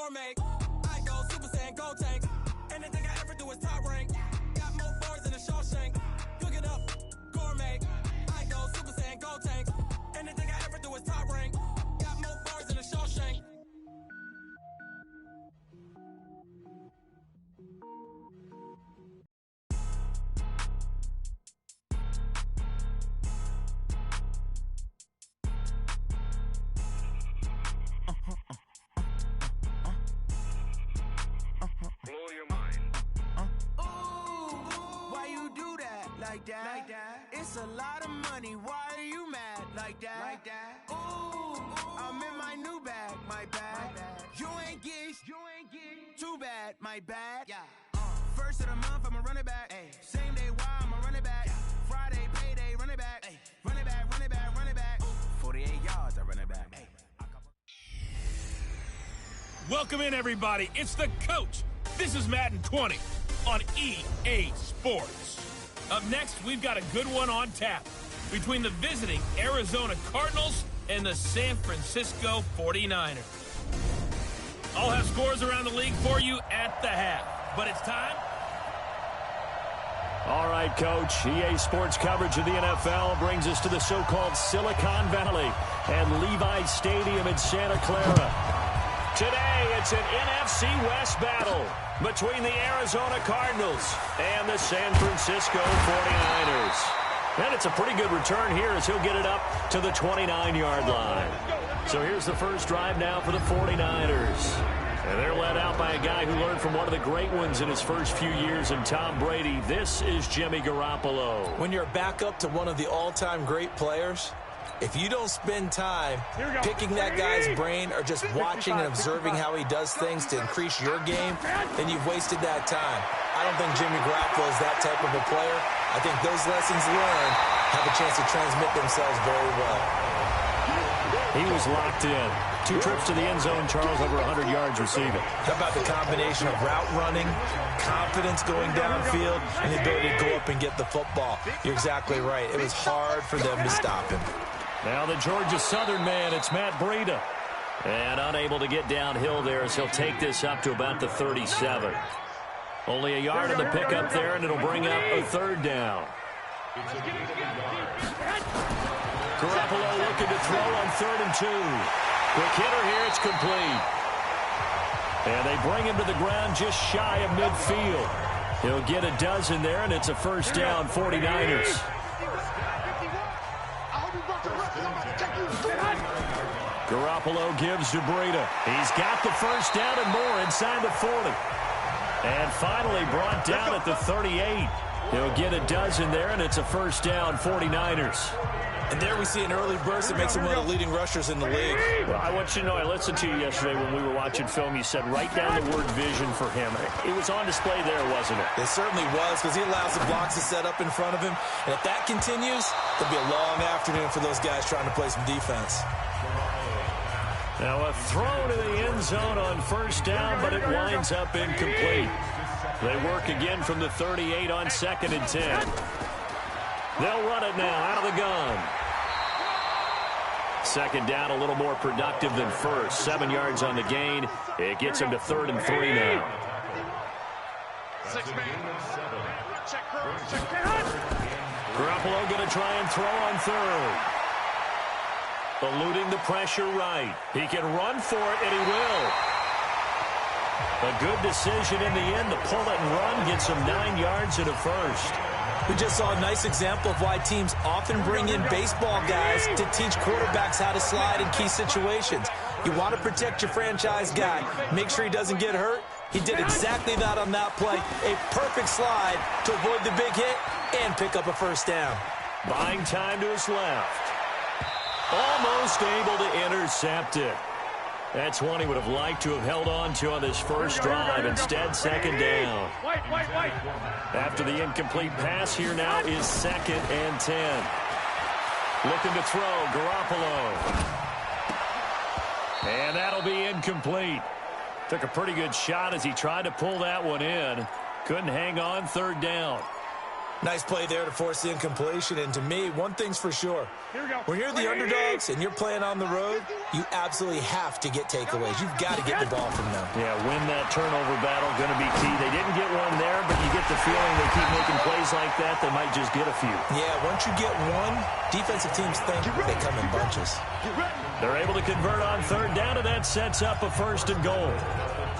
gourmet. I go Super Saiyan, go tank. Anything I ever do is top rank. Got more bars than a Shawshank. Cook it up, gourmet. I go Super Saiyan, go tank. Anything I ever do is top rank. Got more bars than a Shawshank. Blow your mind. Why you do that like that? It's a lot of money. Why are you mad like that? Ooh, I'm in my new bag, my bad. You ain't get too bad, my bad. Yeah. First of the month, I'ma run it back. Same day, why I'ma run it back. Friday, payday, run it back. Run it back, run it back, run it back. 48 yards, I run it back. Welcome in, everybody. It's the coach. This is Madden 20 on EA Sports. Up next, we've got a good one on tap between the visiting Arizona Cardinals and the San Francisco 49ers. I'll have scores around the league for you at the half, but it's time. All right, Coach. EA Sports coverage of the NFL brings us to the so-called Silicon Valley and Levi Stadium in Santa Clara. Today, it's an NFC West battle between the Arizona Cardinals and the San Francisco 49ers. And it's a pretty good return here as he'll get it up to the 29-yard line. So here's the first drive now for the 49ers. And they're led out by a guy who learned from one of the great ones in his first few years in Tom Brady. This is Jimmy Garoppolo. When you're back up to one of the all-time great players, if you don't spend time picking that guy's brain or just watching and observing how he does things to increase your game, then you've wasted that time. I don't think Jimmy Garoppolo is that type of a player. I think those lessons learned have a chance to transmit themselves very well. He was locked in. 2 trips to the end zone, Charles, over 100 yards receiving. How about the combination of route running, confidence going downfield, and the ability to go up and get the football? You're exactly right. It was hard for them to stop him. Now the Georgia Southern man, it's Matt Breida. And unable to get downhill there as he'll take this up to about the 37. Only a yard on the pickup there, and it'll bring up a third down. Garoppolo looking to throw on 3rd and 2. Quick hitter here, it's complete. And they bring him to the ground just shy of midfield. He'll get a dozen there, and it's a first down, 49ers. Garoppolo gives to Breida. He's got the first down and more inside the 40. And finally brought down at the 38. He'll get a dozen there, and it's a first down, 49ers. And there we see an early burst that makes him one of the leading rushers in the league. Well, I want you to know, I listened to you yesterday when we were watching film. You said write down the word vision for him. It was on display there, wasn't it? It certainly was, because he allows the blocks to set up in front of him. And if that continues, there'll be a long afternoon for those guys trying to play some defense. Now a throw to the end zone on first down, but it winds up incomplete. They work again from the 38 on 2nd and 10. They'll run it now out of the gun. Second down, a little more productive than first. 7 yards on the gain. It gets him to 3rd and 3 now. Garoppolo going to try and throw on 3rd. Eluding the pressure right. He can run for it, and he will. A good decision in the end to pull it and run. Gets him 9 yards and a first. We just saw a nice example of why teams often bring in baseball guys to teach quarterbacks how to slide in key situations. You want to protect your franchise guy. Make sure he doesn't get hurt. He did exactly that on that play. A perfect slide to avoid the big hit and pick up a first down. Buying time to his left. Almost able to intercept it. That's one he would have liked to have held on to on this first drive. Instead, second down. After the incomplete pass, here now is 2nd and 10. Looking to throw, Garoppolo. And that'll be incomplete. Took a pretty good shot as he tried to pull that one in. Couldn't hang on, 3rd down. Nice play there to force the incompletion. And to me, one thing's for sure. When you're the underdogs and you're playing on the road, you absolutely have to get takeaways. You've got to get the ball from them. Yeah, win that turnover battle, going to be key. They didn't get one there, but you get the feeling they keep making plays like that, they might just get a few. Yeah, once you get one, defensive teams think they come in bunches. They're able to convert on third down, and that sets up a 1st and goal.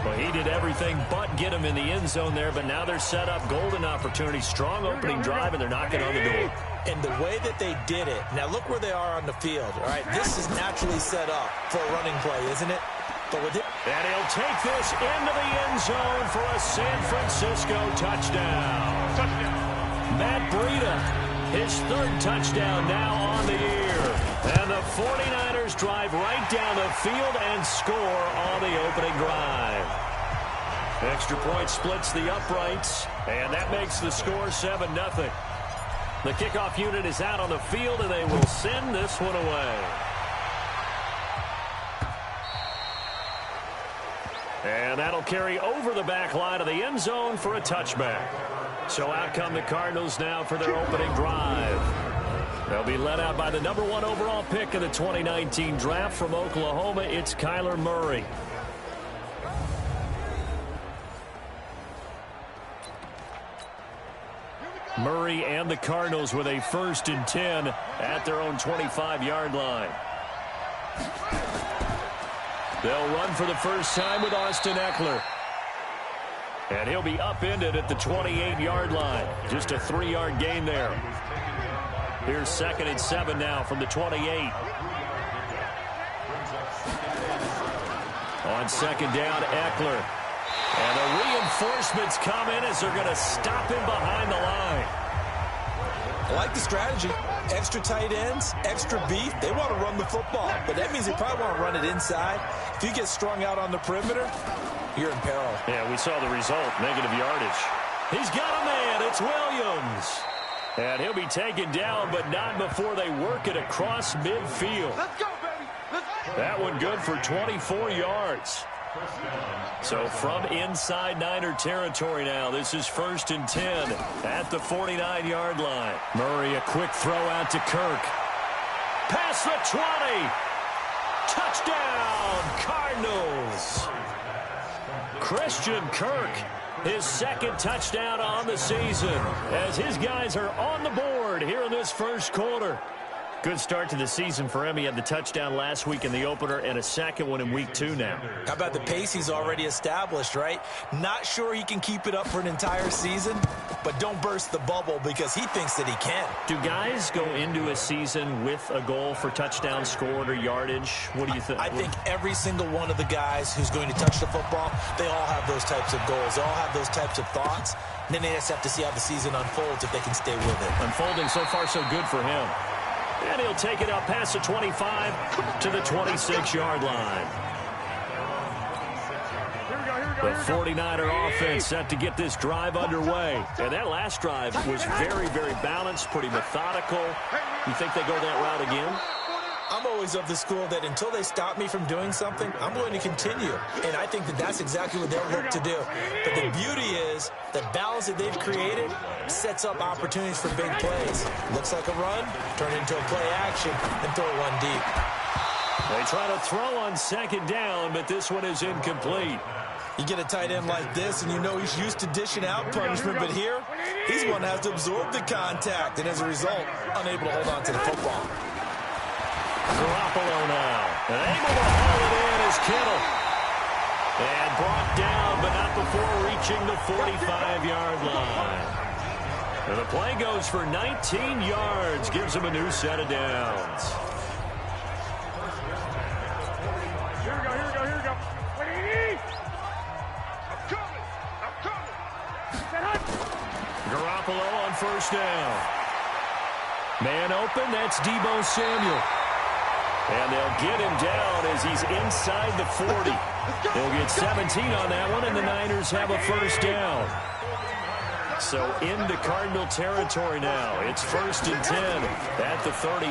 Well, he did everything but get him in the end zone there, but now they're set up golden opportunity. Strong opening drive, and they're knocking on the door. And the way that they did it, now look where they are on the field, all right? This is naturally set up for a running play, isn't it? But with it, and he'll take this into the end zone for a San Francisco touchdown. Matt Breida, his 3rd touchdown now on the year. And the 49ers drive right down the field and score on the opening drive. Extra point splits the uprights, and that makes the score 7-0. The kickoff unit is out on the field, and they will send this one away. And that'll carry over the back line of the end zone for a touchback. So out come the Cardinals now for their opening drive. They'll be led out by the number 1 overall pick in the 2019 draft from Oklahoma. It's Kyler Murray. Murray and the Cardinals with a 1st and 10 at their own 25-yard line. They'll run for the first time with Austin Eckler. And he'll be upended at the 28-yard line. Just a 3-yard gain there. Here's 2nd and 7 now from the 28. On 2nd down, Eckler. And the reinforcements come in as they're going to stop him behind the line. I like the strategy. Extra tight ends, extra beef. They want to run the football, but that means they probably want to run it inside. If you get strung out on the perimeter, you're in peril. Yeah, we saw the result, negative yardage. He's got a man. It's Williams. And he'll be taken down, but not before they work it across midfield. Let's go, baby. Let's go. That one good for 24 yards. So from inside Niner territory now, this is 1st and 10 at the 49-yard line. Murray, a quick throw out to Kirk. Past the 20. Touchdown, Cardinals. Christian Kirk, his 2nd touchdown on the season as his guys are on the board here in this 1st quarter. Good start to the season for him. He had the touchdown last week in the opener and a 2nd one in week 2 now. How about the pace he's already established, right? Not sure he can keep it up for an entire season, but don't burst the bubble because he thinks that he can. Do guys go into a season with a goal for touchdown scored or yardage? What do you think? I think every single one of the guys who's going to touch the football, they all have those types of goals. They all have those types of thoughts. And then they just have to see how the season unfolds if they can stay with it. Unfolding so far so good for him. And he'll take it up past the 25 to the 26-yard line. The 49er offense set to get this drive underway. And that last drive was very, very balanced, pretty methodical. You think they go that route again? I'm always of the school that until they stop me from doing something, I'm going to continue. And I think that that's exactly what they'll look to do. But the beauty is the balance that they've created sets up opportunities for big plays. Looks like a run, turn into a play action, and throw one deep. They try to throw on 2nd down, but this one is incomplete. You get a tight end like this, and you know he's used to dishing out punishment, but here, he's one that has to absorb the contact, and as a result, unable to hold on to the football. Garoppolo now. And able to haul it in is Kittle. And brought down, but not before reaching the 45-yard line. And the play goes for 19 yards. Gives him a new set of downs. Here we go. I'm coming. Garoppolo on 1st down. Man open, that's Deebo Samuel. And they'll get him down as he's inside the 40. They'll get 17 on that one, and the Niners have a 1st down. So into Cardinal territory now. It's 1st and 10 at the 38.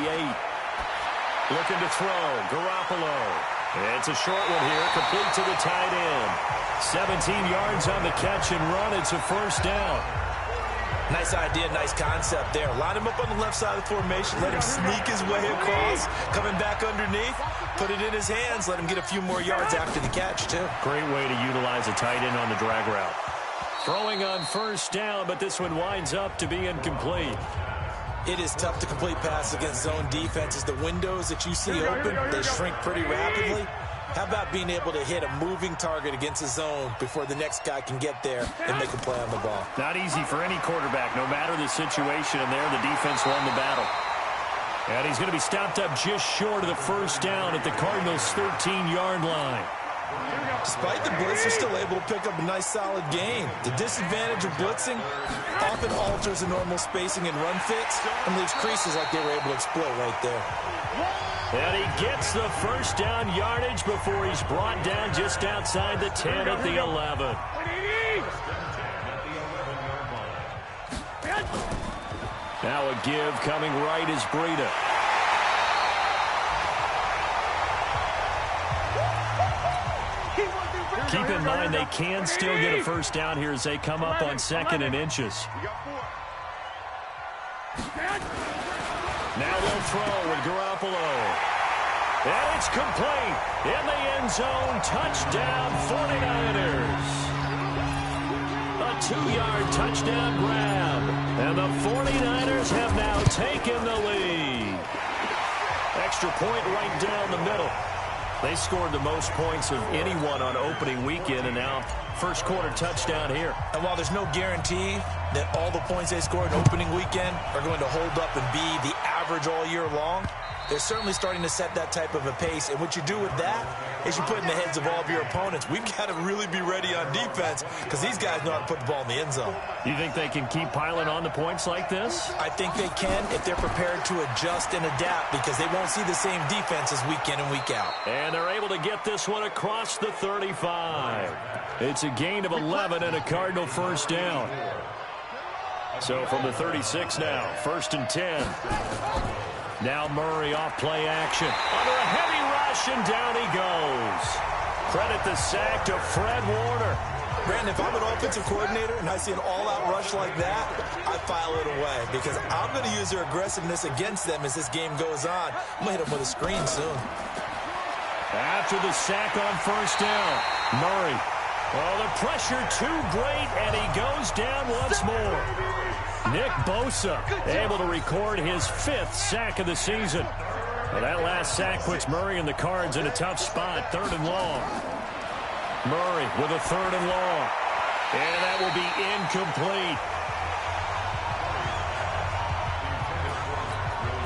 Looking to throw, Garoppolo. It's a short one here, complete to the tight end. 17 yards on the catch and run. It's a 1st down. Nice idea, nice concept there. Line him up on the left side of the formation. Let him sneak his way across. Coming back underneath. Put it in his hands. Let him get a few more yards after the catch, too. Great way to utilize a tight end on the drag route. Throwing on first down, but this one winds up to be incomplete. It is tough to complete passes against zone defenses. The windows that you see open, they shrink pretty rapidly. How about being able to hit a moving target against a zone before the next guy can get there and make a play on the ball? Not easy for any quarterback, no matter the situation, and there the defense won the battle. And he's going to be stopped up just short of the first down at the Cardinals' 13-yard line. Despite the blitz, they're still able to pick up a nice, solid gain. The disadvantage of blitzing often alters the normal spacing and run fits and leaves creases like they were able to exploit right there. And he gets the first down yardage before he's brought down just outside the 10 at the 11. Now a give coming right is Breida. Keep in mind they can still get a first down here as they come up on 2nd and inches. Now they'll throw with Garoppolo. And it's complete. In the end zone, touchdown 49ers. A 2-yard touchdown grab. And the 49ers have now taken the lead. Extra point right down the middle. They scored the most points of anyone on opening weekend, and now first quarter touchdown here. And while there's no guarantee that all the points they scored opening weekend are going to hold up and be the average all year long, they're certainly starting to set that type of a pace. And what you do with that is you put in the heads of all of your opponents, we've got to really be ready on defense because these guys know how to put the ball in the end zone. You think they can keep piling on the points like this? I think they can if they're prepared to adjust and adapt because they won't see the same defenses week in and week out. And they're able to get this one across the 35. It's a gain of 11 and a Cardinal first down. So from the 36 now, 1st and 10. Now Murray off play action. Under a heavy rush, and down he goes. Credit the sack to Fred Warner. Brandon, if I'm an offensive coordinator and I see an all-out rush like that, I file it away because I'm going to use their aggressiveness against them as this game goes on. I'm going to hit them with a screen soon. After the sack on first down, Murray. Oh, the pressure too great, and he goes down once more. Nick Bosa able to record his 5th sack of the season. Well, that last sack puts Murray and the Cards in a tough spot, 3rd and long. Murray with a 3rd and long. And that will be incomplete.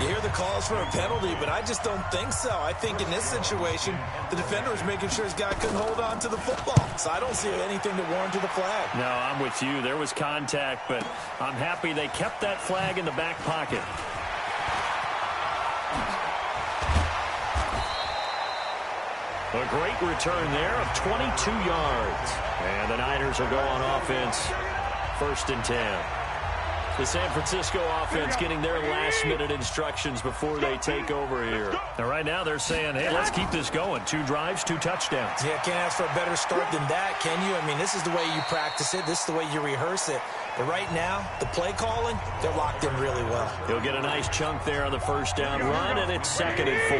You hear the calls for a penalty, but I just don't think so. I think in this situation, the defender was making sure his guy couldn't hold on to the football. So I don't see anything to warrant the flag. No, I'm with you. There was contact, but I'm happy they kept that flag in the back pocket. A great return there of 22 yards. And the Niners will go on offense, 1st and 10. The San Francisco offense getting their last-minute instructions before they take over here. Now, right now, they're saying, hey, let's keep this going. 2 drives, 2 touchdowns. Yeah, can't ask for a better start than that, can you? I mean, this is the way you practice it. This is the way you rehearse it. But right now, the play calling, they're locked in really well. He'll get a nice chunk there on the first down run, and it's 2nd and 4.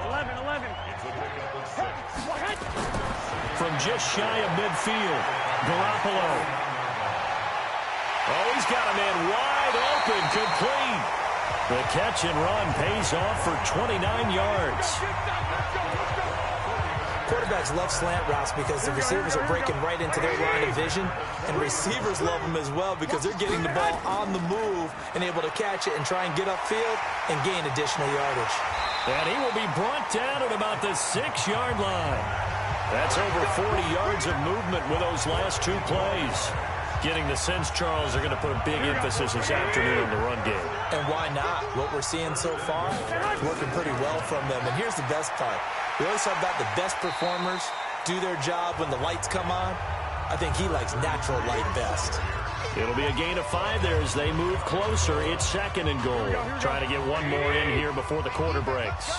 11. From just shy of midfield, Garoppolo. Oh, he's got a man wide open, complete. The catch and run pays off for 29 yards. Quarterbacks love slant routes because the receivers are breaking right into their line of vision, and receivers love them as well because they're getting the ball on the move and able to catch it and try and get upfield and gain additional yardage. And he will be brought down at about the 6-yard line. That's over 40 yards of movement with those last 2 plays. Getting the sense, Charles, are going to put a big emphasis this afternoon on the run game. And why not? What we're seeing so far is working pretty well from them. And here's the best part. We always talk about the best performers do their job when the lights come on. I think he likes natural light best. It'll be a gain of 5 there as they move closer. It's 2nd and goal. Trying to get one more in here before the quarter breaks.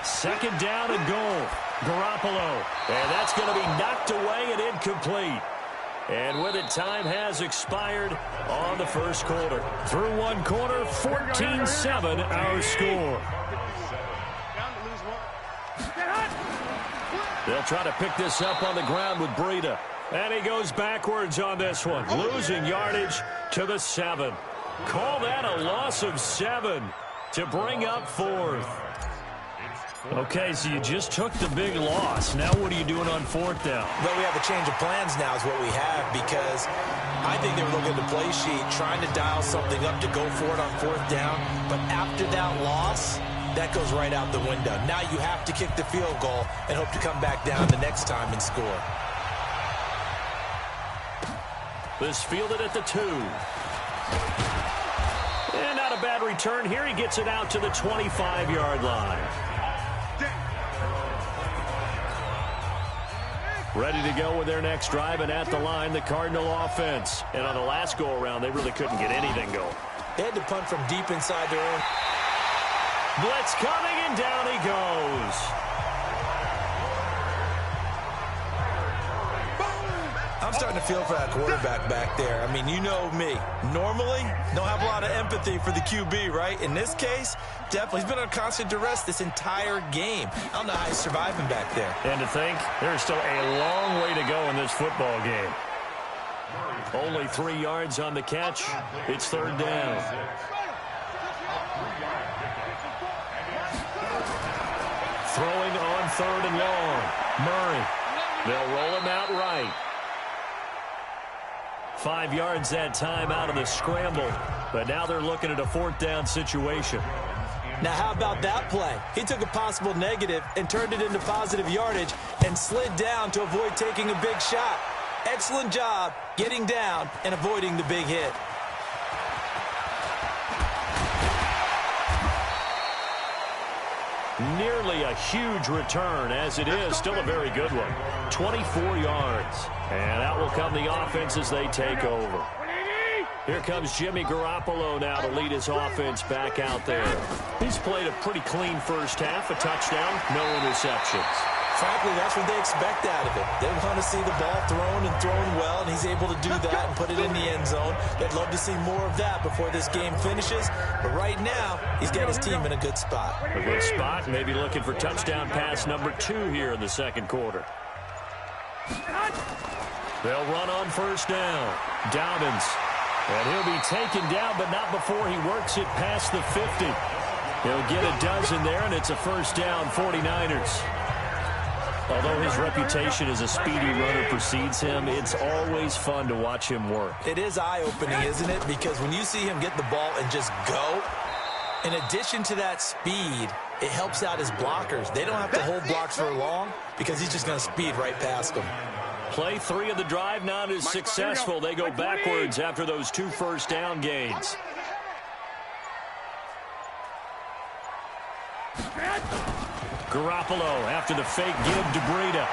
2nd down and goal. Garoppolo. And that's going to be knocked away and incomplete. And with it, time has expired on the first quarter. Through one quarter, 14-7 our score. They'll try to pick this up on the ground with Breida. And he goes backwards on this one, losing yardage to the 7. Call that a loss of 7 to bring up 4th. Okay, so you just took the big loss. Now what are you doing on 4th down? Well, we have a change of plans now is what we have, because I think they were looking at the play sheet, trying to dial something up to go for it on 4th down. But after that loss, that goes right out the window. Now you have to kick the field goal and hope to come back down the next time and score. This fielded at the 2. And not a bad return here. He gets it out to the 25-yard line. Ready to go with their next drive, and at the line, the Cardinal offense. And on the last go-around, they really couldn't get anything going. They had to punt from deep inside their own. Blitz coming, and down he goes. I'm starting to feel for that quarterback back there. I mean, you know me. Normally, don't have a lot of empathy for the QB, right? In this case, definitely. He's been on constant duress this entire game. I don't know how he's surviving back there. And to think, there's still a long way to go in this football game. Only 3 yards on the catch. It's 3rd down. Throwing on 3rd and long. Murray. They'll roll him out right. 5 yards that time out of the scramble. But now they're looking at a 4th down situation. Now, how about that play? He took a possible negative and turned it into positive yardage and slid down to avoid taking a big shot. Excellent job getting down and avoiding the big hit. Nearly a huge return, as it is still a very good one. 24 yards. And out will come the offense as they take over. Here comes Jimmy Garoppolo now to lead his offense back out there. He's played a pretty clean first half, a touchdown, no interceptions. Frankly, that's what they expect out of him. They want to see the ball thrown and thrown well, and he's able to do that and put it in the end zone. They'd love to see more of that before this game finishes. But right now, he's got his team in a good spot. A good spot, maybe looking for touchdown pass number 2 here in the second quarter. They'll run on 1st down. Dobbins. And he'll be taken down, but not before he works it past the 50. He'll get a dozen there, and it's a 1st down, 49ers. Although his reputation as a speedy runner precedes him, it's always fun to watch him work. It is eye-opening, isn't it? Because when you see him get the ball and just go, in addition to that speed, it helps out his blockers. They don't have to hold blocks for long because he's just going to speed right past them. Play 3 of the drive not as successful. They go backwards after those 2 first down gains. Garoppolo after the fake give to Breida.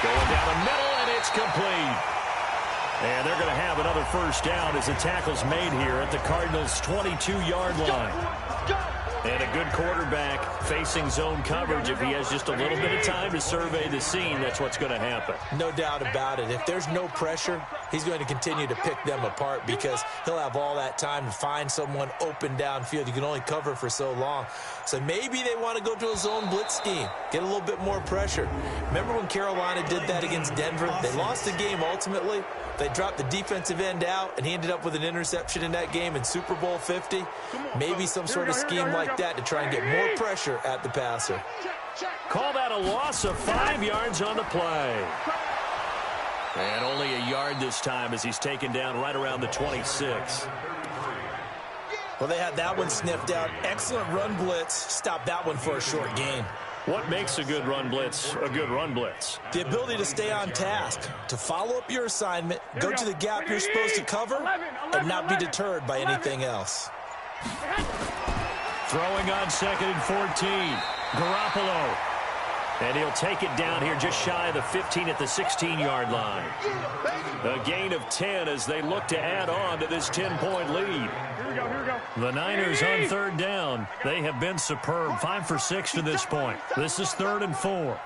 Going down the middle, and it's complete. And they're going to have another 1st down as the tackle's made here at the Cardinals' 22-yard line. And a good quarterback facing zone coverage. If he has just a little bit of time to survey the scene, that's what's going to happen. No doubt about it. If there's no pressure, he's going to continue to pick them apart because he'll have all that time to find someone open downfield. You can only cover for so long. So maybe they want to go to a zone blitz scheme, get a little bit more pressure. Remember when Carolina did that against Denver? They lost the game ultimately. They dropped the defensive end out, and he ended up with an interception in that game in Super Bowl 50. Maybe some sort of scheme like that to try and get more pressure at the passer. Call that a loss of 5 yards on the play. And only a yard this time as he's taken down right around the 26. Well, they had that one sniffed out. Excellent run blitz. Stopped that one for a short gain. What makes a good run blitz a good run blitz? The ability to stay on task, to follow up your assignment, go to the gap you're supposed to cover, and not be deterred by anything else. Throwing on 2nd and 14. Garoppolo. And he'll take it down here just shy of the 15 at the 16-yard line. A gain of 10 as they look to add on to this 10-point lead. The Niners on 3rd down. They have been superb. 5 for 6 to this point. This is 3rd and 4.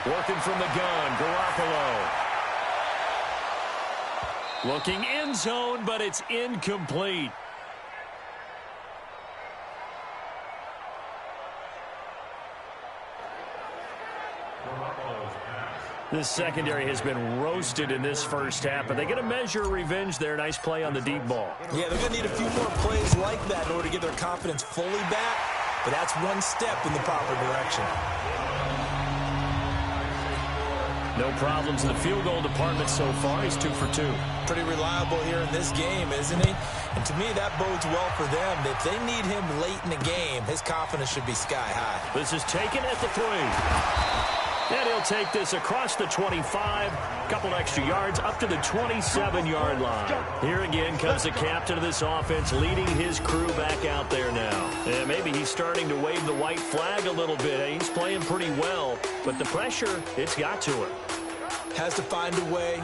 Working from the gun, Garoppolo. Looking end zone, but it's incomplete. This secondary has been roasted in this first half, but they get a measure of revenge there. Nice play on the deep ball. Yeah, they're going to need a few more plays like that in order to get their confidence fully back, but that's one step in the proper direction. No problems in the field goal department so far. He's 2 for 2. Pretty reliable here in this game, isn't he? And to me, that bodes well for them. If they need him late in the game, his confidence should be sky high. This is taken at the 3. And he'll take this across the 25, couple extra yards, up to the 27-yard line. Here again comes the captain of this offense, leading his crew back out there now. And maybe he's starting to wave the white flag a little bit. He's playing pretty well, but the pressure, it's got to him. Has to find a way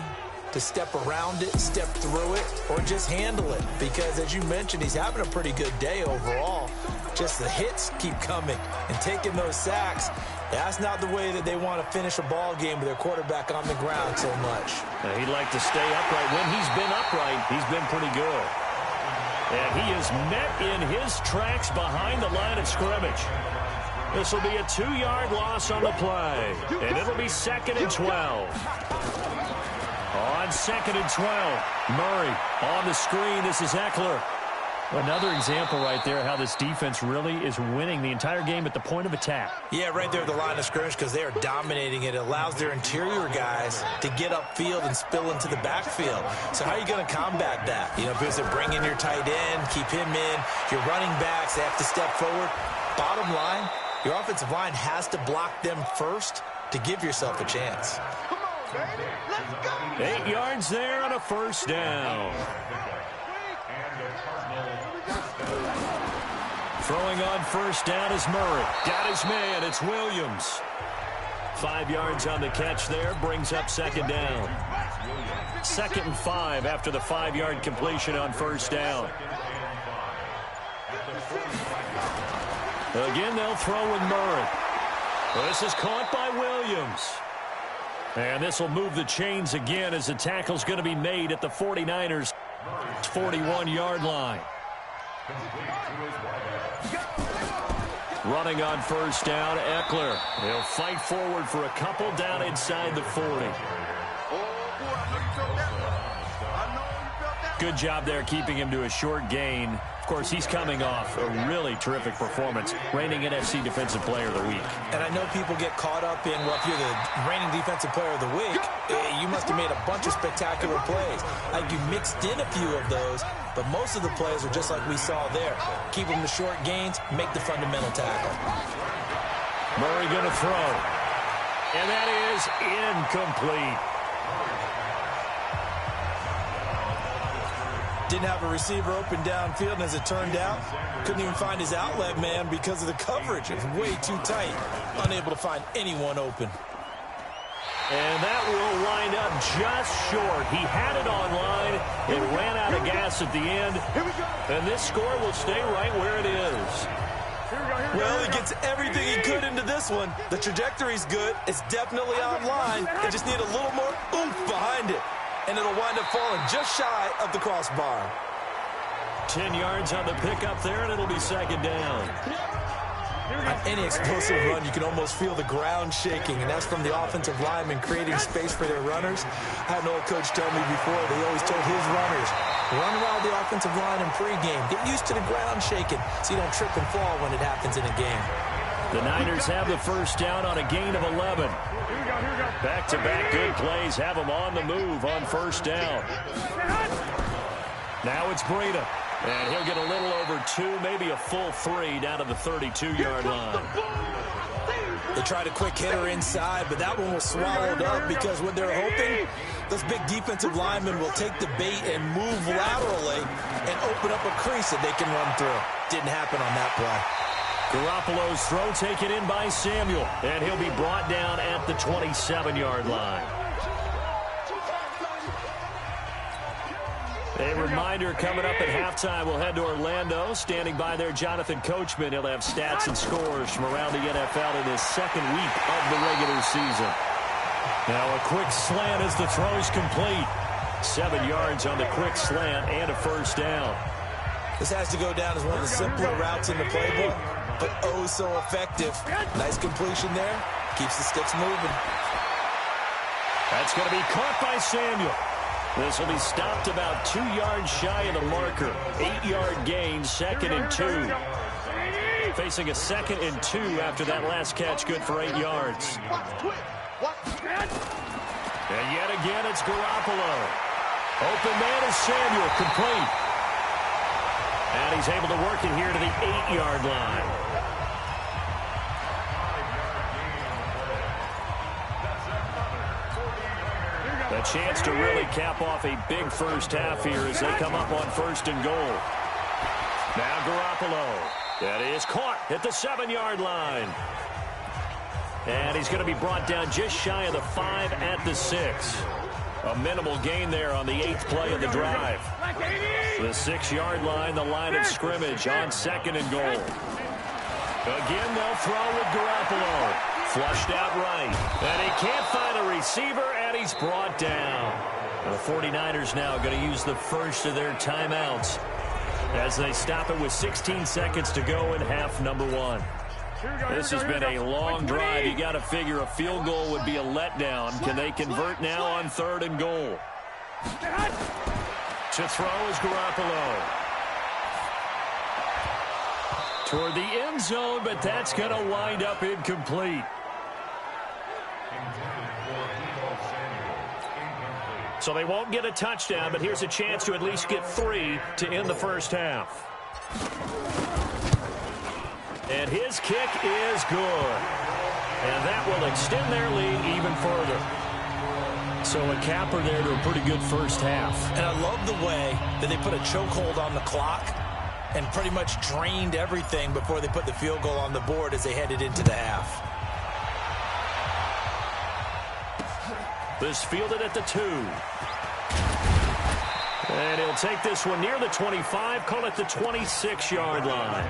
to step around it, step through it, or just handle it. Because, as you mentioned, he's having a pretty good day overall. Just the hits keep coming and taking those sacks. That's not the way that they want to finish a ball game with their quarterback on the ground so much. He'd like to stay upright. When he's been upright, he's been pretty good. And he is met in his tracks behind the line of scrimmage. This will be a 2-yard loss on the play. And it'll be 2nd and 12. On 2nd and 12, Murray on the screen. This is Eckler. Another example right there how this defense really is winning the entire game at the point of attack. Yeah, right there at the line of scrimmage because they are dominating it. It allows their interior guys to get upfield and spill into the backfield. So how are you going to combat that? You know, because they bring in your tight end, keep him in. Your running backs, they have to step forward. Bottom line, your offensive line has to block them first to give yourself a chance. Come on, baby. Let's go. 8 yards there on a first down. Throwing on first down is Murray. Got his man. It's Williams. 5 yards on the catch there. Brings up 2nd down. 2nd and 5 after the 5-yard completion on first down. Again, they'll throw with Murray. This is caught by Williams. And this will move the chains again as the tackle's going to be made at the 49ers' 41-yard line. Running on first down, Eckler. He'll fight forward for a couple down inside the 40. Good job there keeping him to a short gain. Of course, he's coming off a really terrific performance, reigning NFC Defensive Player of the Week. And I know people get caught up in, well, if you're the reigning Defensive Player of the Week, you must have made a bunch of spectacular plays. Like you mixed in a few of those, but most of the plays are just like we saw there. Keep them to short gains, make the fundamental tackle. Murray going to throw. And that is incomplete. Didn't have a receiver open downfield, and as it turned out, couldn't even find his outlet man because of the coverage. It was way too tight. Unable to find anyone open. And that will wind up just short. He had it online. It ran out of gas at the end. And this score will stay right where it is. Well, he gets everything he could into this one. The trajectory's good. It's definitely online. They just need a little more oomph behind it. And it'll wind up falling just shy of the crossbar. 10 yards on the pickup there, and it'll be 2nd down. On any explosive run, you can almost feel the ground shaking, and that's from the offensive linemen creating space for their runners. I had an old coach tell me before, they always told his runners, run around the offensive line in pregame. Get used to the ground shaking so you don't trip and fall when it happens in a game. The Niners have the first down on a gain of 11. Back-to-back good plays have them on the move on first down. Now it's Breida. And he'll get a little over 2, maybe a full 3 down to the 32-yard line. They tried a quick hitter inside, but that one was swallowed up because what they're hoping, those big defensive linemen will take the bait and move laterally and open up a crease that they can run through. Didn't happen on that play. Garoppolo's throw taken in by Samuel, and he'll be brought down at the 27-yard line. A reminder coming up at halftime, we'll head to Orlando. Standing by there, Jonathan Coachman. He'll have stats and scores from around the NFL in his second week of the regular season. Now a quick slant as the throw's complete. 7 yards on the quick slant and a first down. This has to go down as one of the simpler routes in the playbook, but oh so effective. Nice completion there. Keeps the sticks moving. That's going to be caught by Samuel. This will be stopped about 2 yards shy of the marker. 8-yard gain, 2nd and 2. Facing a 2nd and 2 after that last catch, good for 8 yards. And yet again, it's Garoppolo. Open man is Samuel, complete. And he's able to work it here to the 8-yard line. A chance to really cap off a big first half here as they come up on 1st and goal. Now Garoppolo. That is caught at the 7-yard line. And he's going to be brought down just shy of the 5 at the 6. A minimal gain there on the 8th play of the drive. The 6-yard line, the line of scrimmage on 2nd and goal. Again, they'll throw with Garoppolo. Flushed out right. And he can't find a receiver, and he's brought down. The 49ers now going to use the first of their timeouts as they stop it with 16 seconds to go in half number 1. This has been a long drive. You got to figure a field goal would be a letdown. Can they convert now on 3rd and goal? To throw is Garoppolo. Toward the end zone, but that's going to wind up incomplete. So they won't get a touchdown, but here's a chance to at least get 3 to end the first half. And his kick is good. And that will extend their lead even further. So a capper there to a pretty good first half. And I love the way that they put a chokehold on the clock and pretty much drained everything before they put the field goal on the board as they headed into the half. This fielded at the 2. And he'll take this one near the 25, call it the 26-yard line.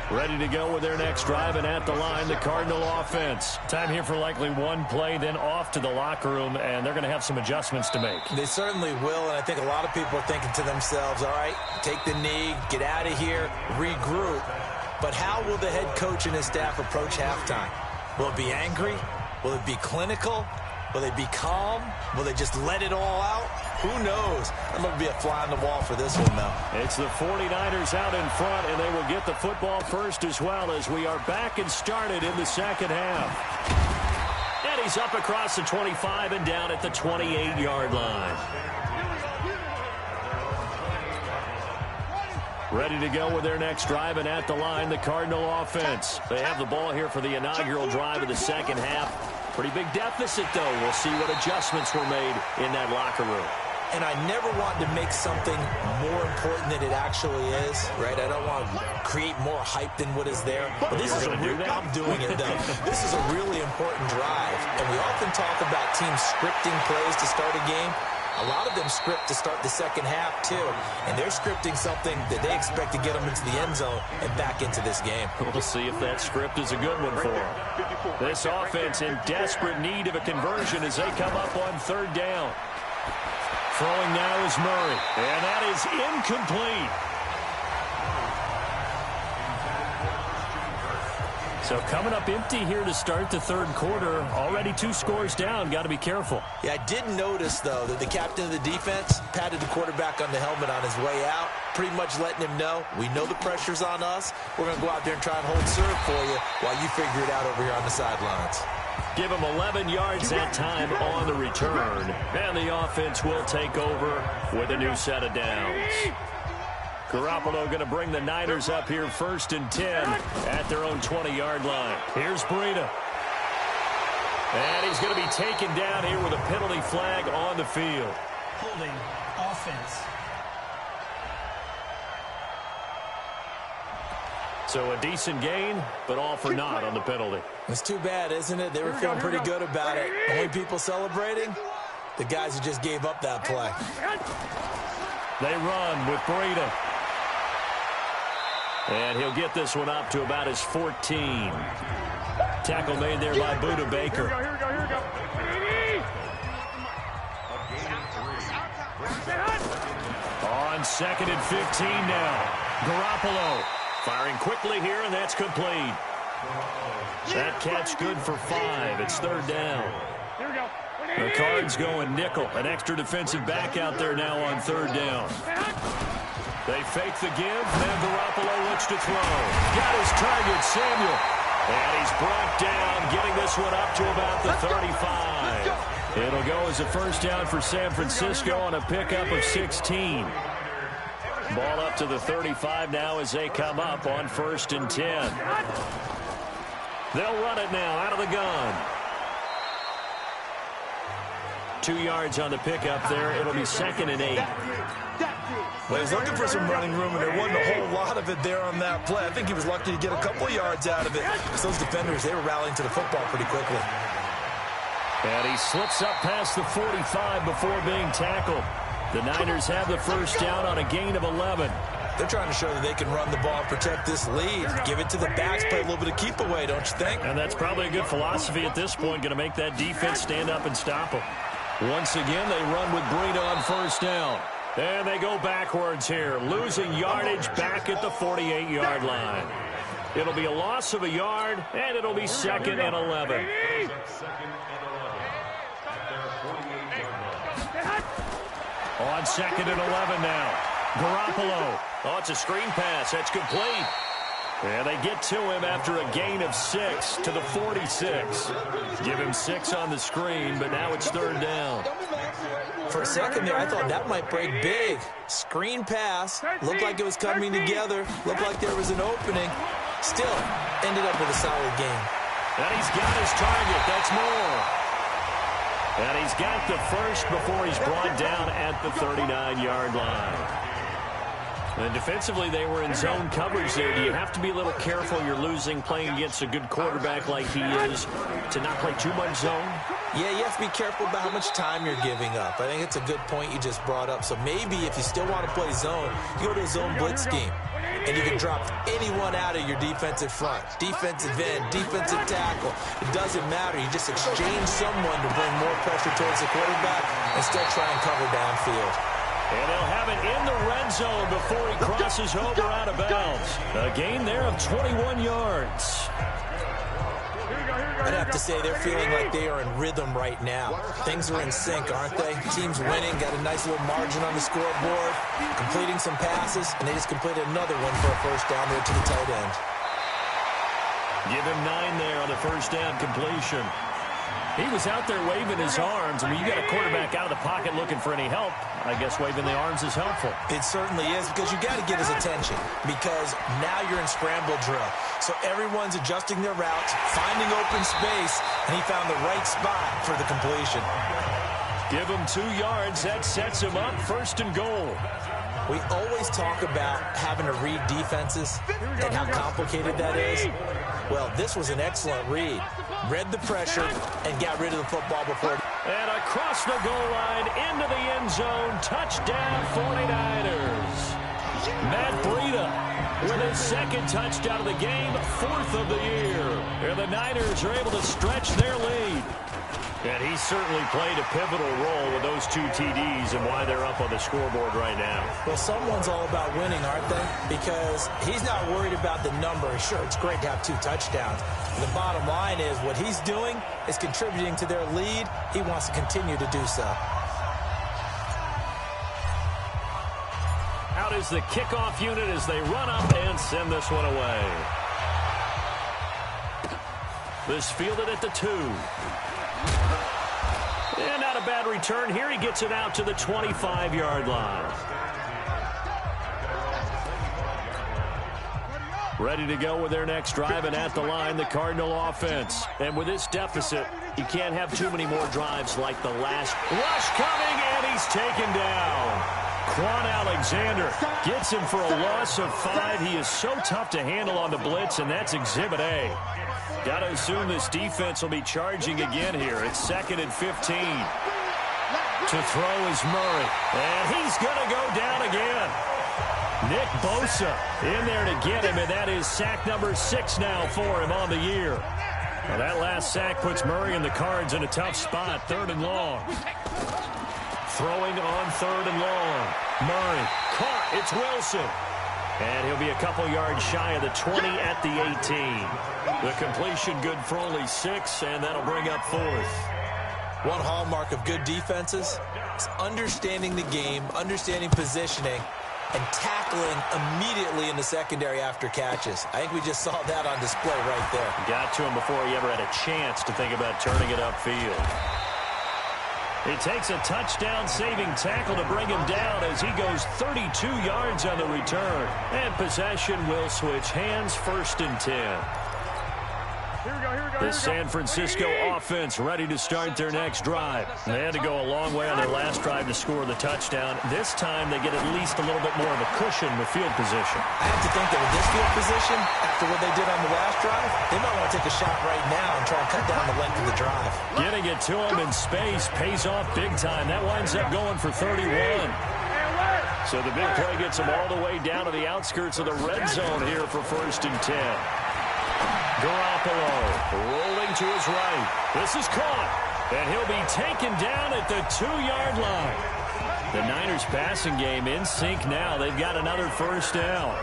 Ready to go with their next drive, and at the line, the Cardinal offense. Time here for likely one play, then off to the locker room, and they're going to have some adjustments to make. They certainly will, and I think a lot of people are thinking to themselves, all right, take the knee, get out of here, regroup. But how will the head coach and his staff approach halftime? Will it be angry? Will it be clinical? Will they be calm? Will they just let it all out? Who knows? I'd love to be a fly on the wall for this one, though. It's the 49ers out in front, and they will get the football first as well as we are back and started in the second half. And he's up across the 25 and down at the 28-yard line. Ready to go with their next drive, and at the line, the Cardinal offense. They have the ball here for the inaugural drive of the second half. Pretty big deficit, though. We'll see what adjustments were made in that locker room. And I never want to make something more important than it actually is, right? I don't want to create more hype than what is there. But this is I'm doing it, though. This is a really important drive. And we often talk about teams scripting plays to start a game. A lot of them script to start the second half, too. And they're scripting something that they expect to get them into the end zone and back into this game. We'll see if that script is a good one for them. This offense in desperate need of a conversion as they come up on 3rd down. Throwing now is Murray. And that is incomplete. So coming up empty here to start the 3rd quarter. Already 2 scores down. Got to be careful. Yeah, I did notice, though, that the captain of the defense patted the quarterback on the helmet on his way out, pretty much letting him know, we know the pressure's on us. We're going to go out there and try and hold serve for you while you figure it out over here on the sidelines. Give him 11 yards that time on the return. And the offense will take over with a new set of downs. Garoppolo going to bring the Niners up here 1st and 10 at their own 20-yard line. Here's Breida. And he's going to be taken down here with a penalty flag on the field. Holding offense. So a decent gain, but all for naught on the penalty. It's too bad, isn't it? They were feeling pretty good about it. Only people celebrating? The guys who just gave up that play. They run with Breida. And he'll get this one up to about his 14. Tackle made there by Buda Baker. Here we go. On 2nd and 15 now. Garoppolo firing quickly here, and that's complete. That catch good for 5. It's 3rd down. Here we go. The Cards going nickel. An extra defensive back out there now on 3rd down. They fake the give. Then Garoppolo looks to throw. Got his target, Samuel. And he's brought down, getting this one up to about the 35. It'll go as a first down for San Francisco on a pickup of 16. Ball up to the 35 now as they come up on 1st and 10. They'll run it now out of the gun. 2 yards on the pickup there. It'll be 2nd and 8. Well, he's looking for some running room, and there wasn't a whole lot of it there on that play. I think he was lucky to get a couple of yards out of it. Because those defenders, they were rallying to the football pretty quickly. And he slips up past the 45 before being tackled. The Niners have the first down on a gain of 11. They're trying to show that they can run the ball and protect this lead. Give it to the backs, play a little bit of keep away, don't you think? And that's probably a good philosophy at this point, going to make that defense stand up and stop them. Once again, they run with Breida on first down. And they go backwards here, losing yardage back at the 48-yard line. It'll be a loss of a yard, and it'll be 2nd and 11. On 2nd and 11 now. Garoppolo. Oh, it's a screen pass. That's complete. And they get to him after a gain of 6 to the 46. Give him 6 on the screen, but now it's 3rd down. For a second there, I thought that might break big. Screen pass. Looked like it was coming together. Looked like there was an opening. Still, ended up with a solid game. And he's got his target. That's more. And he's got the first before he's brought down at the 39-yard line. And defensively, they were in zone coverage there. Do you have to be a little careful? You're losing playing against a good quarterback like he is to not play too much zone? Yeah, you have to be careful about how much time you're giving up. I think it's a good point you just brought up. So maybe if you still want to play zone, you go to a zone blitz scheme. And you can drop anyone out of your defensive front. Defensive end, defensive tackle. It doesn't matter. You just exchange someone to bring more pressure towards the quarterback and still try and cover downfield. And they'll have it in the red zone before he crosses over out of bounds. A gain there of 21 yards. I'd have to say they're feeling like they are in rhythm right now. Things are in sync, aren't they? Team's winning, got a nice little margin on the scoreboard, completing some passes, and they just completed another one for a first down there to the tight end. Give him 9 there on the first down completion. He was out there waving his arms. I mean, you got a quarterback out of the pocket looking for any help. I guess waving the arms is helpful. It certainly is, because you got to get his attention, because now you're in scramble drill. So everyone's adjusting their routes, finding open space, and he found the right spot for the completion. Give him 2 yards. That sets him up 1st and goal. We always talk about having to read defenses and how complicated that is. Well, this was an excellent read. Read the pressure and got rid of the football before. And across the goal line into the end zone. Touchdown 49ers. Matt Breida with his 2nd touchdown of the game, 4th of the year. And the Niners are able to stretch their lead. And he certainly played a pivotal role with those 2 TDs and why they're up on the scoreboard right now. Well, someone's all about winning, aren't they? Because he's not worried about the number. Sure, it's great to have 2 touchdowns. The bottom line is what he's doing is contributing to their lead. He wants to continue to do so. Out is the kickoff unit as they run up and send this one away. This fielded at the 2. And not a bad return here. He gets it out to the 25-yard line. Ready to go with their next drive, and at the line, the Cardinal offense. And with this deficit, you can't have too many more drives like the last. Rush coming, and he's taken down. Quan Alexander gets him for a loss of 5. He is so tough to handle on the blitz, and that's Exhibit A. Got to assume this defense will be charging again here. It's 2nd and 15. To throw is Murray, and he's going to go down again. Nick Bosa in there to get him, and that is sack number 6 now for him on the year. Well, that last sack puts Murray and the Cards in a tough spot, 3rd and long. Throwing on 3rd and long. Murray caught. It's Wilson. And he'll be a couple yards shy of the 20 at the 18. The completion good for only 6, and that'll bring up 4th. One hallmark of good defenses is understanding the game, understanding positioning, and tackling immediately in the secondary after catches. I think we just saw that on display right there. Got to him before he ever had a chance to think about turning it upfield. It takes a touchdown-saving tackle to bring him down as he goes 32 yards on the return. And possession will switch hands, 1st and 10. The San Francisco offense ready to start their next drive. They had to go a long way on their last drive to score the touchdown. This time they get at least a little bit more of a cushion with field position. I have to think that with this field position, after what they did on the last drive, they might want to take a shot right now and try and cut down the length of the drive. Getting it to him in space pays off big time. That winds up going for 31. So the big play gets him all the way down to the outskirts of the red zone here for 1st and 10. Garoppolo rolling to his right. This is caught, and he'll be taken down at the 2-yard line. The Niners passing game in sync now. They've got another 1st down.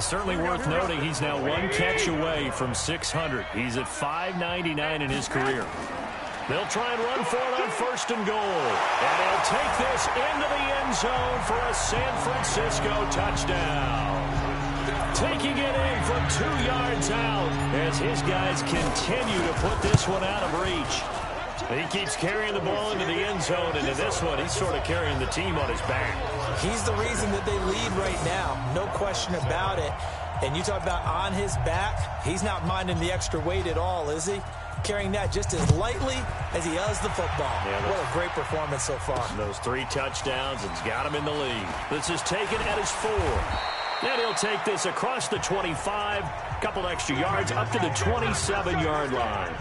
Certainly worth noting he's now 1 catch away from 600. He's at 599 in his career. They'll try and run for it on 1st and goal. And they'll take this into the end zone for a San Francisco touchdown. Taking it in from 2 yards out as his guys continue to put this one out of reach. He keeps carrying the ball into the end zone, and in this one, he's sort of carrying the team on his back. He's the reason that they lead right now, no question about it. And you talk about on his back, he's not minding the extra weight at all, is he? Carrying that just as lightly as he does the football. Yeah, what a great performance so far. Those 3 touchdowns has got him in the lead. This is taken at his 4. And he'll take this across the 25, couple extra yards up to the 27-yard line.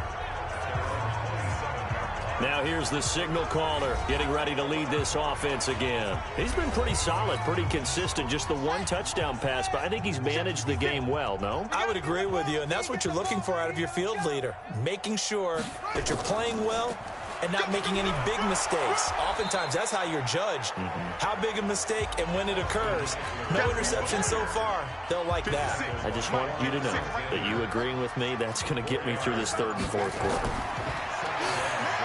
Now here's the signal caller getting ready to lead this offense again. He's been pretty solid, pretty consistent, just the 1 touchdown pass, but I think he's managed the game well, no? I would agree with you, and that's what you're looking for out of your field leader, making sure that you're playing well and not making any big mistakes. Oftentimes, that's how you're judged. How big a mistake and when it occurs. No interception so far. They'll like that. I just want you to know that you agreeing with me, that's going to get me through this 3rd and 4th quarter.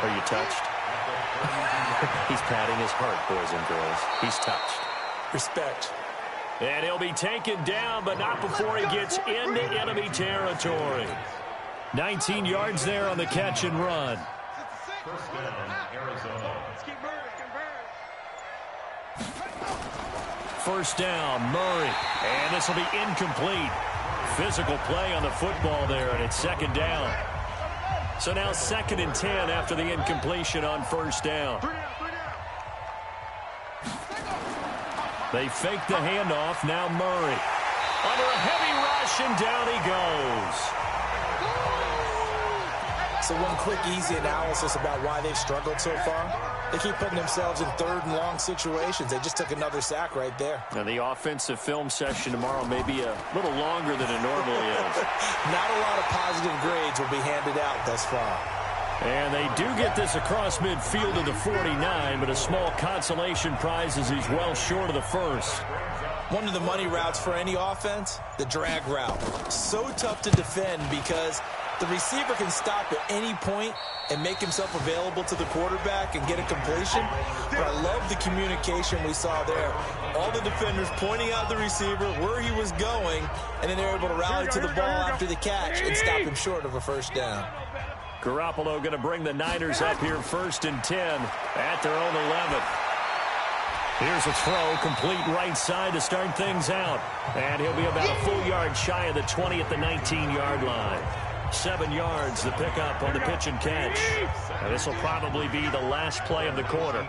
Are you touched? He's patting his heart, boys and girls. He's touched. Respect. And he'll be taken down, but not before he gets into enemy territory. 19 yards there on the catch and run. First down, Murray. And this will be incomplete. Physical play on the football there, and it's 2nd down. So now 2nd and 10 after the incompletion on 1st down. They fake the handoff. Now Murray. Under a heavy rush, and down he goes. So one quick, easy analysis about why they've struggled so far. They keep putting themselves in 3rd and long situations. They just took another sack right there. Now the offensive film session tomorrow may be a little longer than it normally is. Not a lot of positive grades will be handed out thus far. And they do get this across midfield to the 49, but a small consolation prize as he's well short of the 1st. One of the money routes for any offense, the drag route. So tough to defend because the receiver can stop at any point and make himself available to the quarterback and get a completion. But I love the communication we saw there. All the defenders pointing out the receiver, where he was going, and then they're able to rally to the ball after the catch and stop him short of a 1st down. Garoppolo going to bring the Niners up here 1st and 10 at their own 11. Here's a throw, complete right side to start things out. And he'll be about a full yard shy of the 20 at the 19-yard line. 7 yards the pickup on the pitch and catch. And this will probably be the last play of the quarter.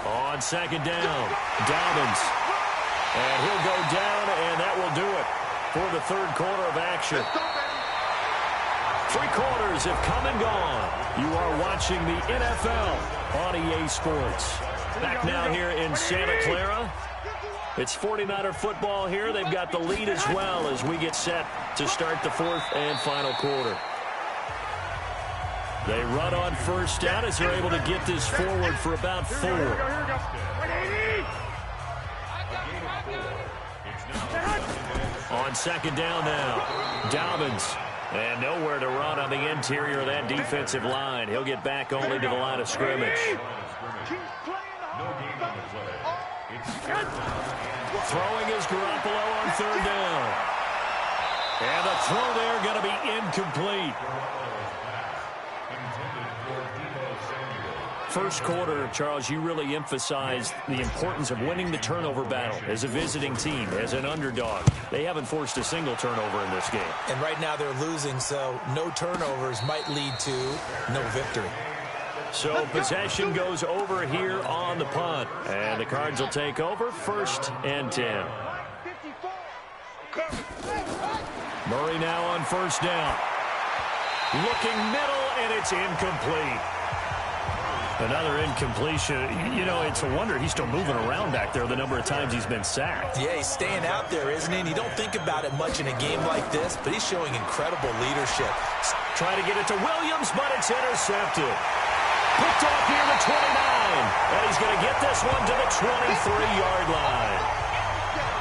On 2nd down, Dobbins. And he'll go down, and that will do it for the 3rd quarter of action. 3 quarters have come and gone. You are watching the NFL on EA Sports. Back now here in Santa Clara. It's 49er football here. They've got the lead as well as we get set to start the 4th and final quarter. They run on first down as they're able to get this forward for about 4. On second down now, Dobbins. And nowhere to run on the interior of that defensive line. He'll get back only to the line of scrimmage. Throwing is Garoppolo on 3rd down. And the throw there going to be incomplete. First quarter, Charles, you really emphasized the importance of winning the turnover battle as a visiting team, as an underdog. They haven't forced a single turnover in this game. And right now they're losing, so no turnovers might lead to no victory. So possession goes over here on the punt. And the Cards will take over 1st and 10. Murray now on first down. Looking middle, and it's incomplete. Another incompletion. You know, it's a wonder he's still moving around back there the number of times he's been sacked. Yeah, he's staying out there, isn't he? And you don't think about it much in a game like this, but he's showing incredible leadership. Try to get it to Williams, but it's intercepted. Picked off near the 29. And he's going to get this one to the 23-yard line.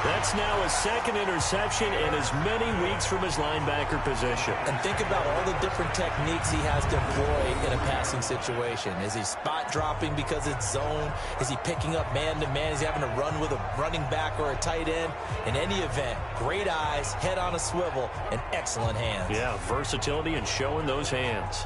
That's now his 2nd interception in as many weeks from his linebacker position. And think about all the different techniques he has to employ in a passing situation. Is he spot dropping because it's zone? Is he picking up man-to-man? Is he having to run with a running back or a tight end? In any event, great eyes, head on a swivel, and excellent hands. Yeah, versatility and showing those hands.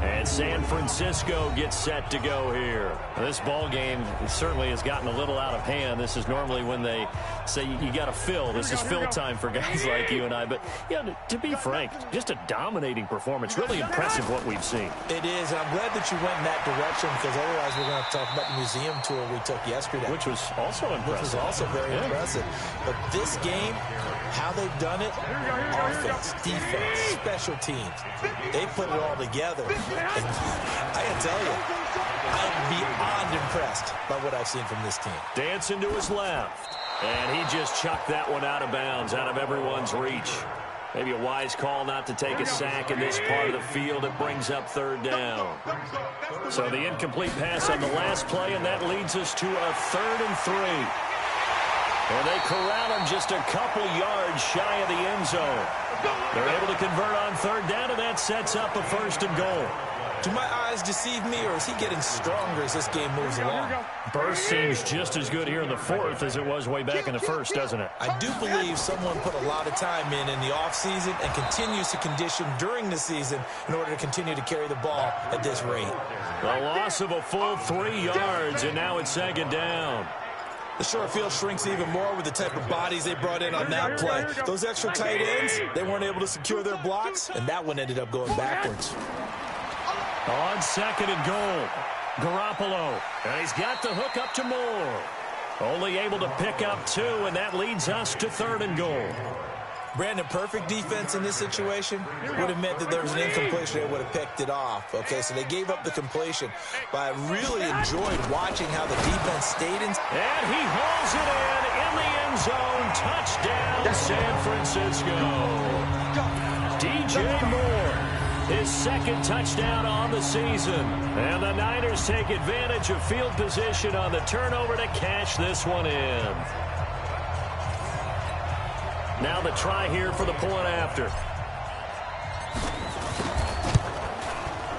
And San Francisco gets set to go here. This ball game certainly has gotten a little out of hand. This is normally when they say you got to fill. This is fill time for guys like you and I. But, yeah, to be frank, just a dominating performance. Really impressive what we've seen. It is, and I'm glad that you went in that direction because otherwise we're going to have to talk about the museum tour we took yesterday. Which was also impressive. Which was also very impressive. But this game, how they've done it, offense, defense, special teams, they put it all together. And I can tell you, I'm beyond impressed by what I've seen from this team. Dancing to his left. And he just chucked that one out of bounds, out of everyone's reach. Maybe a wise call not to take a sack in this part of the field. It brings up 3rd down. So the incomplete pass on the last play, and that leads us to a 3rd and 3. And they corral him just a couple yards shy of the end zone. They're able to convert on 3rd down, and that sets up a 1st and goal. Do my eyes deceive me, or is he getting stronger as this game moves along? Burst seems just as good here in the 4th as it was way back in the 1st, doesn't it? I do believe someone put a lot of time in the offseason and continues to condition during the season in order to continue to carry the ball at this rate. The loss of a full 3 yards, and now it's 2nd down. The short field shrinks even more with the type of bodies they brought in on that play. Those extra tight ends, they weren't able to secure their blocks, and that one ended up going backwards. On 2nd and goal, Garoppolo. And he's got the hook up to Moore. Only able to pick up 2, and that leads us to 3rd and goal. Brandon, perfect defense in this situation would have meant that there was an incompletion. They would have picked it off. Okay, so they gave up the completion. But I really enjoyed watching how the defense stayed in. And he hauls it in the end zone. Touchdown, San Francisco. DJ Moore, his 2nd touchdown on the season. And the Niners take advantage of field position on the turnover to cash this one in. Now the try here for the point after.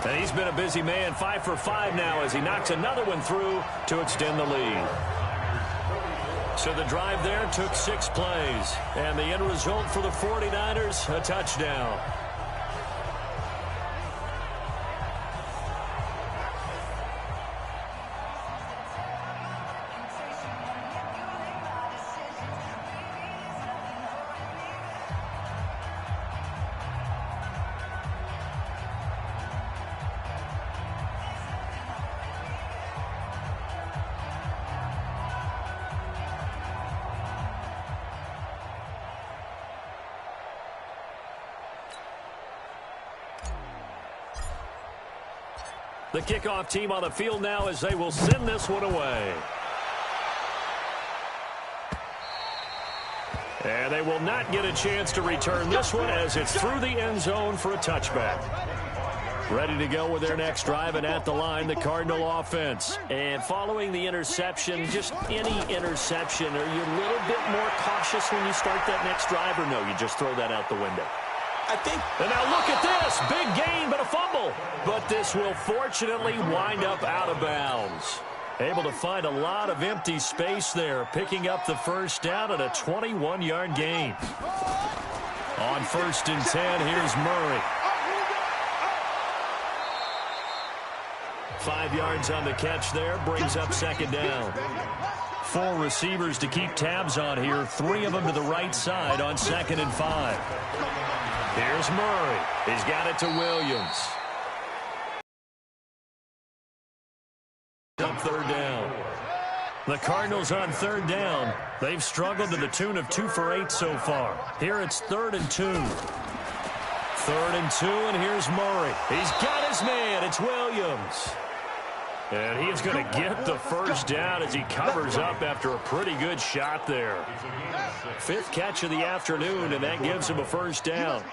And he's been a busy man, 5 for 5 now as he knocks another one through to extend the lead. So the drive there took 6 plays. And the end result for the 49ers, a touchdown. The kickoff team on the field now as they will send this one away. And they will not get a chance to return this one as it's through the end zone for a touchback. Ready to go with their next drive, and at the line, the Cardinal offense. And following the interception, just any interception, are you a little bit more cautious when you start that next drive, or no, you just throw that out the window? I think. And now look at this. Big gain, but a fumble. But this will fortunately wind up out of bounds. Able to find a lot of empty space there, picking up the first down at a 21-yard gain. On 1st and 10, here's Murray. 5 yards on the catch there, brings up 2nd down. 4 receivers to keep tabs on here, 3 of them to the right side on 2nd and 5. Here's Murray. He's got it to Williams. Up 3rd down. The Cardinals on 3rd down. They've struggled to the tune of 2 for 8 so far. Here it's 3rd and 2. 3rd and 2, and here's Murray. He's got his man. It's Williams. And he is going to get the first down as he covers up after a pretty good shot there. 5th catch of the afternoon, and that gives him a first down.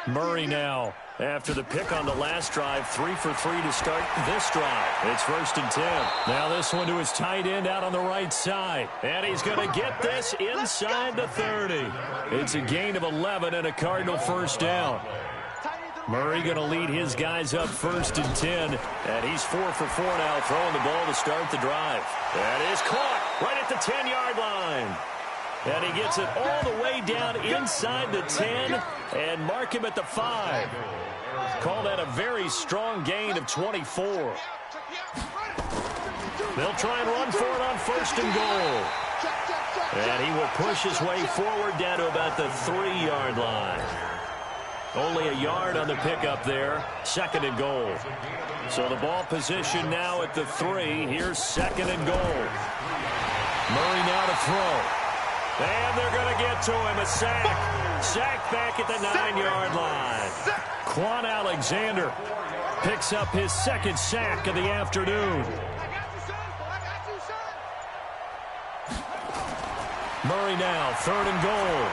Murray now, after the pick on the last drive, 3 for 3 to start this drive. It's 1st and 10. Now this one to his tight end out on the right side. And he's going to get this inside the 30. It's a gain of 11 and a Cardinal first down. Murray going to lead his guys up 1st and 10. And he's 4 for 4 now, throwing the ball to start the drive. That is caught right at the 10-yard line. And he gets it all the way down inside the 10 and mark him at the 5. Call that a very strong gain of 24. They'll try and run for it on 1st and goal. And he will push his way forward down to about the 3-yard line. Only a yard on the pickup there. 2nd and goal. So the ball position now at the 3. Here's 2nd and goal. Murray now to throw. And they're going to get to him. A sack. Sack back at the 9-yard line. Quan Alexander picks up his 2nd sack of the afternoon. Murray now, 3rd and goal.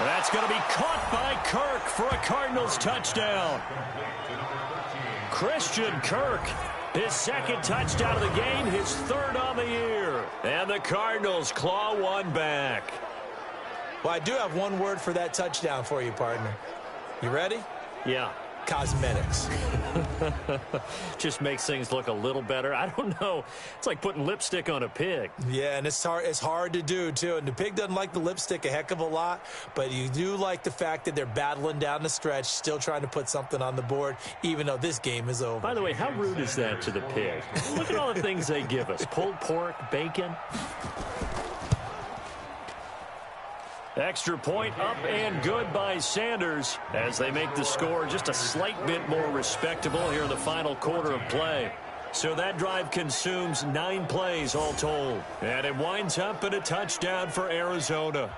That's going to be caught by Kirk for a Cardinals touchdown. Christian Kirk, his 2nd touchdown of the game, his 3rd on the year. And the Cardinals claw one back. Well, I do have one word for that touchdown for you, partner. You ready? Yeah. Cosmetics. Just makes things look a little better. I don't know. It's like putting lipstick on a pig. Yeah, and it's hard to do, too. And the pig doesn't like the lipstick a heck of a lot, but you do like the fact that they're battling down the stretch, still trying to put something on the board, even though this game is over. By the way, how rude is that to the pig? Look at all the things they give us. Pulled pork, bacon. Extra point up and good by Sanders as they make the score just a slight bit more respectable here in the final quarter of play. So that drive consumes 9 plays all told. And it winds up in a touchdown for Arizona.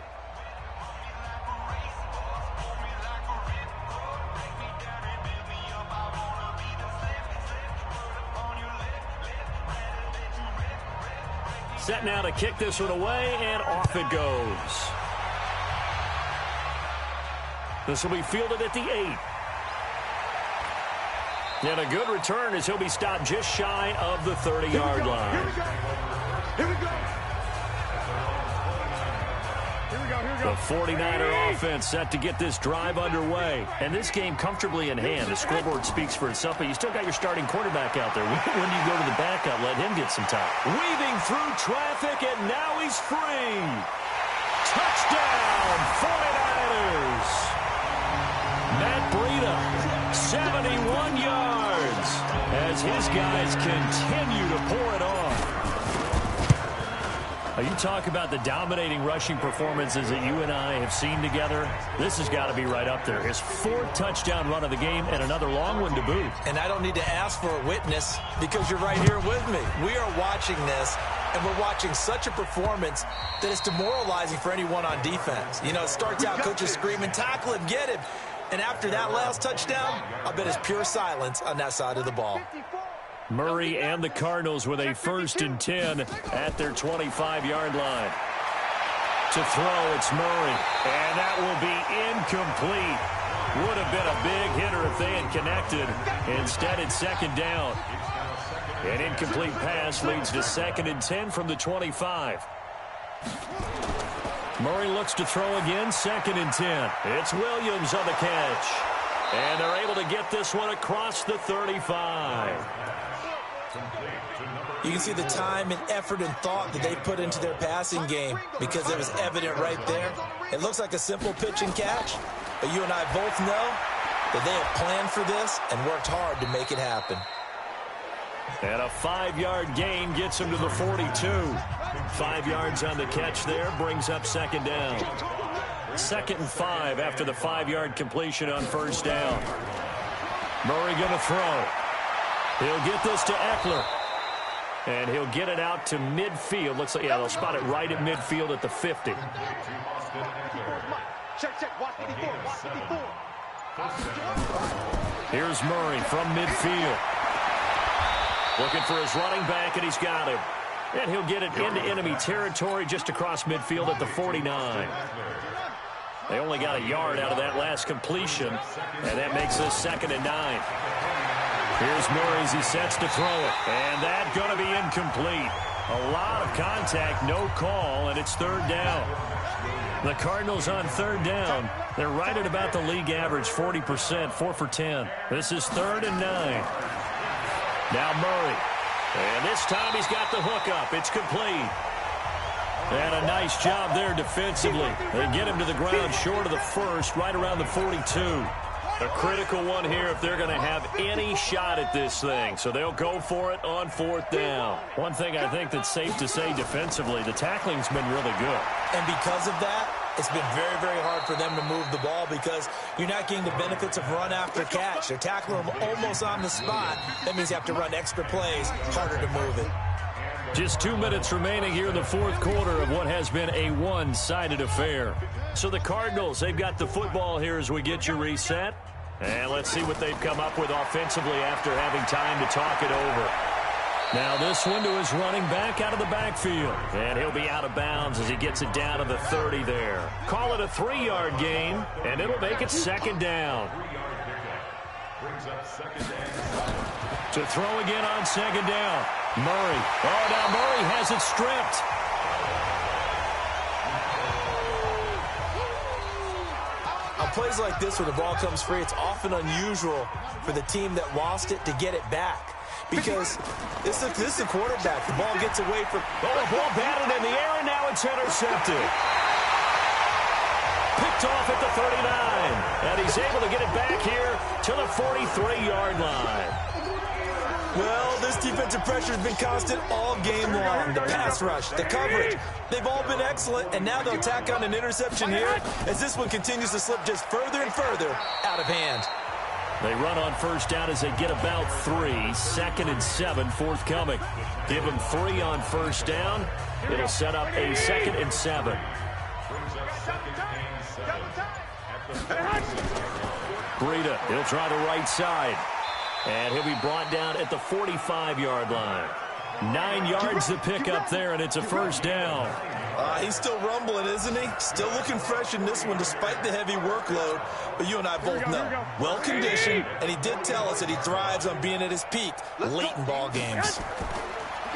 Set now to kick this one away, and off it goes. This will be fielded at the 8. And a good return as he'll be stopped just shy of the 30-yard line. Here we go. Here we go. The 49er offense set to get this drive underway. And this game comfortably in hand. The scoreboard speaks for itself, but you still got your starting quarterback out there. When do you go to the backup? Let him get some time. Weaving through traffic, and now he's free. Touchdown, 49ers. Matt Breida, 71 yards, as his guys continue to pour it on. You talk about the dominating rushing performances that you and I have seen together. This has got to be right up there. His 4th touchdown run of the game and another long one to boot. And I don't need to ask for a witness because you're right here with me. We are watching this, and we're watching such a performance that it's demoralizing for anyone on defense. You know, it starts out coaches screaming, tackle him, get him. And after that last touchdown, I bet it's pure silence on that side of the ball. Murray and the Cardinals with a 1st and 10 at their 25-yard line. To throw, it's Murray, and that will be incomplete. Would have been a big hitter if they had connected. Instead, it's 2nd down. An incomplete pass leads to 2nd and 10 from the 25. Murray looks to throw again, 2nd and 10. It's Williams on the catch. And they're able to get this one across the 35. You can see the time and effort and thought that they put into their passing game because it was evident right there. It looks like a simple pitch and catch, but you and I both know that they have planned for this and worked hard to make it happen. And a 5-yard gain gets him to the 42. 5 yards on the catch there brings up 2nd down. 2nd and 5 after the 5-yard completion on 1st down. Murray going to throw. He'll get this to Eckler. And he'll get it out to midfield. Looks like, yeah, they'll spot it right at midfield at the 50. Here's Murray from midfield. Looking for his running back, and he's got him. And he'll get it into enemy territory just across midfield at the 49. They only got a yard out of that last completion, and that makes this 2nd and 9. Here's Murray as he sets to throw it, and that's going to be incomplete. A lot of contact, no call, and it's 3rd down. The Cardinals on 3rd down. They're right at about the league average, 40%, 4 for 10. This is 3rd and 9. Now Murray, and this time he's got the hook up. It's complete. And a nice job there defensively. They get him to the ground short of the 1st, right around the 42. A critical one here if they're going to have any shot at this thing. So they'll go for it on 4th down. One thing I think that's safe to say defensively, the tackling's been really good. And because of that, it's been very, very hard for them to move the ball because you're not getting the benefits of run after catch. They're tackling them almost on the spot. That means you have to run extra plays, harder to move it. Just 2 minutes remaining here in the 4th quarter of what has been a one-sided affair. So the Cardinals, they've got the football here as we get you reset. And let's see what they've come up with offensively after having time to talk it over. Now this one to his running back out of the backfield. And he'll be out of bounds as he gets it down to the 30 there. Call it a 3-yard gain, and it'll make it 2nd down. To throw again on 2nd down. Murray. Oh, now Murray has it stripped. On plays like this where the ball comes free, it's often unusual for the team that lost it to get it back. Because this is a quarterback. The ball gets away from... Oh, the ball batted in the air, and now it's intercepted. Picked off at the 39. And he's able to get it back here to the 43-yard line. Well, this defensive pressure has been constant all game long. The pass rush, the coverage, they've all been excellent, and now they'll tack on an interception here as this one continues to slip just further and further out of hand. They run on 1st down as they get about 3. 2nd and 7 forthcoming. Give them 3 on 1st down. It'll set up a 2nd and 7. Breida, he'll try the right side. And he'll be brought down at the 45-yard line. 9 yards to pick up there, and it's a 1st down. He's still rumbling, isn't he? Still looking fresh in this one despite the heavy workload. But you and I both know, well-conditioned, and he did tell us that he thrives on being at his peak late in ball games.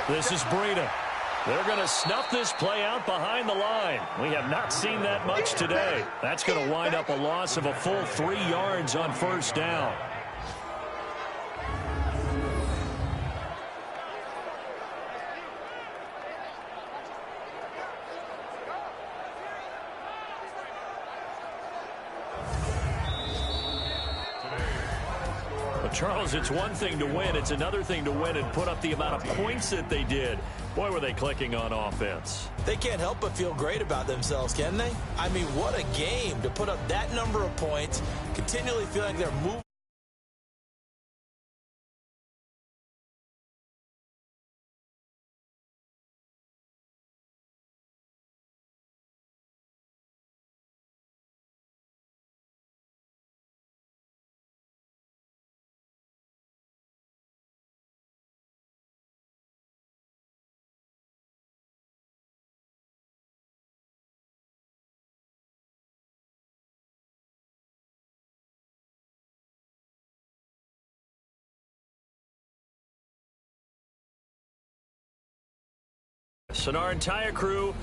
This is Breida. They're going to snuff this play out behind the line. We have not seen that much today. That's going to wind up a loss of a full 3 yards on 1st down. Charles, it's one thing to win. It's another thing to win and put up the amount of points that they did. Boy, were they clicking on offense. They can't help but feel great about themselves, can they? I mean, what a game to put up that number of points, continually feeling like they're moving. And our entire crew